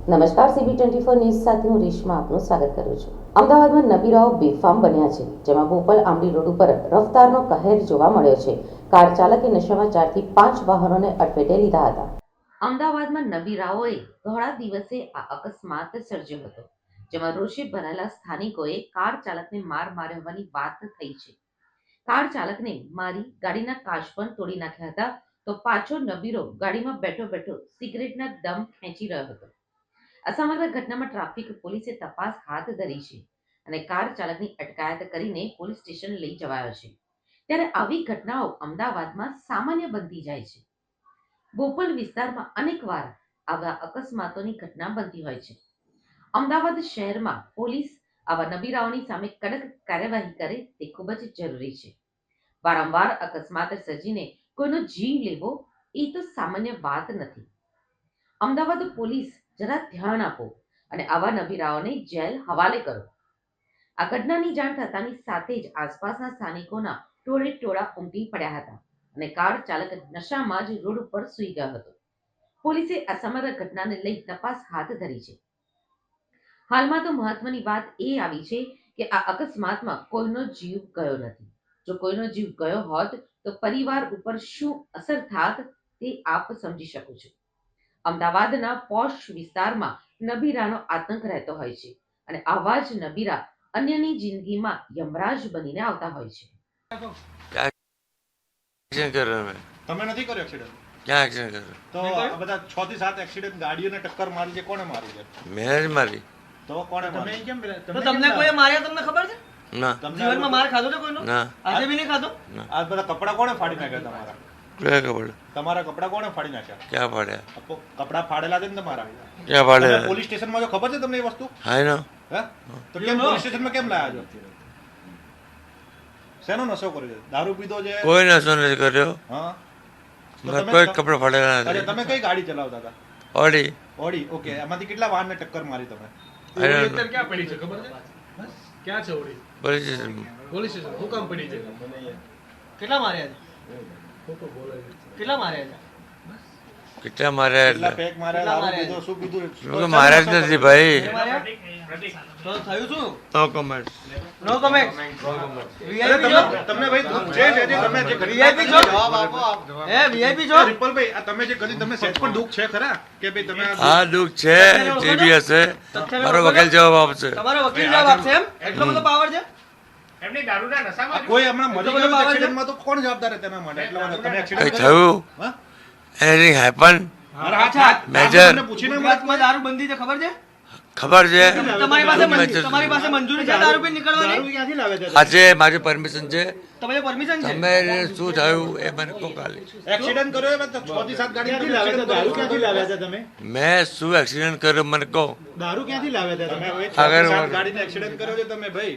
નમસ્કાર, CB24 news સાથે હું રેશમા આપનું સ્વાગત કરું છું। અમદાવાદમાં નબીરાઓ બેફામ બન્યા છે, જેમાં બોપલ આંબલી રોડ ઉપર રફતારનો કહેર જોવા મળ્યો છે। કાર ચાલકે નશામાં 4 થી 5 વાહનોને અડફેટે લીધા હતા। અમદાવાદમાં નબીરાઓએ ધોળા દિવસે આ અકસ્માત સર્જ્યો હતો, જેમાં રોષે ભરાયેલા સ્થાનિકોએ કાર ચાલકને માર માર્યો હોવાની વાત થઈ છે। કાર ચાલકને મારી ગાડીના કાચ પણ તોડી નાખ્યા હતા, તો પાછો નબીરો ગાડીમાં બેઠો બેઠો સિગરેટના દમ ખેંચી રહ્યો હતો। આ સમગ્ર ઘટનામાં ટ્રાફિક પોલીસે તપાસ હાથ ધરી છે અને કાર ચાલકની અટકાયત કરીને પોલીસ સ્ટેશન લઈ જવાયો છે। ત્યારે આવી ઘટનાઓ અમદાવાદમાં સામાન્ય બનતી જાય છે। બોપલ વિસ્તારમાં અનેકવાર આવા અકસ્માતોની ઘટના બનતી હોય છે। અમદાવાદ શહેરમાં પોલીસ આવા નબીરાઓની સામે કડક કાર્યવાહી કરે તે ખૂબ જ જરૂરી છે। વારંવાર અકસ્માત સર્જીને કોઈનો જીવ લેવો એ તો સામાન્ય વાત નથી। અમદાવાદ પોલીસ જરા ધ્યાન આપો અને આવા નબીરાઓને જેલ હવાલે કરો। આ ઘટનાની જાણ થતાની સાથે જ આસપાસના સ્થાનિકોના ટોળે ટોળા ઉમટી પડ્યા હતા અને કાર ચાલક નશામાં જ રોડ ઉપર સૂઈ ગયો હતો। પોલીસે આ સમગ્ર ઘટનાને લઈ તપાસ હાથ ધરી છે। હાલમાં તો મહત્વની વાત એ આવી છે કે આ અકસ્માતમાં કોઈનો જીવ ગયો નથી। જો કોઈનો જીવ ગયો હોત તો પરિવાર ઉપર શું અસર થાત તે આપ સમજી શકો છો। અમદાવાદના પોશ વિસ્તારમાં નબીરાનો આતંક રહેતો હોય છે અને આવા જ નબીરા અન્યની જિંદગીમાં યમરાજ બનીને આવતા હોય છે। તમે નથી કર્યો એક્સિડન્ટ? ક્યાં એક્સિડન્ટ કર્યો? તો આ બધા 6 થી 7 એક્સિડન્ટ ગાડીઓને ટક્કર મારી છે, કોણે મારી છે? મેં જ મારી। તો કોણે તમે મારી? કેમ તો તમને કોઈ માર્યા તમને ખબર છે? ના જીવનમાં માર ખાધો છે કોઈનો? ના આજે બી નહીં ખાધો? આ બધા કપડા કોણે ફાડી નાખ્યા તમારા? ક્યાં કપડ તમારા કપડા કોણે ફાડી નાખ્યા? ક્યાં પાડ્યા? કપડા ફાડેલા છે ને તમારા? ક્યાં પાડ્યા? તમે પોલીસ સ્ટેશનમાં જો ખબર છે તમને એ વસ્તુ? હા નો હે? તો કેમ પોલીસ સ્ટેશનમાં કેમ લાયા છો? શેનો નશો કર્યો છે? દારૂ પીધો છે? કોઈ નશો નથી કર્યો। હા, તો મેં તમે- કોઈ કપડા ફાડેલા અરે નથી। તમે કઈ ગાડી ચલાવતા હતા? Audi Audi, okay. એમાંથી કેટલા વાહનને ટક્કર મારી તમે? I don't know. અત્યારે ક્યાં પડી છે ખબર છે? ક્યાં છે ઓડી? પોલીસ સ્ટેશનમાં। પોલીસ સ્ટેશન હું કામ પડી છે? કેટલા માર્યા છે? કેટલા માર્યા છે? કેટલા માર્યા કેટલા એટલે પેક માર્યા? કેટલા દારૂ માર્યા? પીધો, શું પીધું? લોકો માર્યા જ નથી ભાઈ। કેટલા માર્યા? તો થયું શું? No comment. No comment. અરે VIP છો? તમને ભાઈ દુઃખ છે જે તમે જે ઘટના VIP છો? જવાબ આપો આપ. હે VIP છો? રિપલભાઈ, આ તમે જે કરી તમે સેજ પણ દુઃખ છે ખરા કે ભાઈ તમે આ હા દુઃખ છે, જે બી હશે મારો વકીલ જવાબ આપશે। તમારો વકીલ જવાબ આપશે એમ? એટલો બધો પાવર છે? આ કોઈ હમણાં મરી એટલો બધો ગયું પાવર છે? એક્સિડન્ટમાં તો કોણ જવાબદાર છે તેના માટે? એટલા માટે તમે કઈ એક્સિડન્ટ થયું? હા? Anything happen? અરે હા, હા, મેજર. તમને પૂછીને ગુજરાતમાં દારૂ બંધી છે ખબર છે? ખબર છે? તમારી પાસે મંજૂરી છે દારૂ પી નીકળવાની? દારૂ ક્યાંથી લાવે છે? આજે મારી પરમિશન છે। તમારી પરમિશન છે? તમે શું થયું એ મને કહો ખાલી। એક્સિડન્ટ કર્યો એમાં તો 6 થી 7 ગાડી દારૂ ક્યાંથી લાવ્યા હતા તમે? મેં શું એક્સિડન્ટ કર્યો મને કહો। દારૂ ક્યાંથી લાવ્યા હતા તમે? તમે હવે 6 આગળ થી 7 વળ. ગાડીને એક્સિડન્ટ કર્યો છે તમે ભાઈ?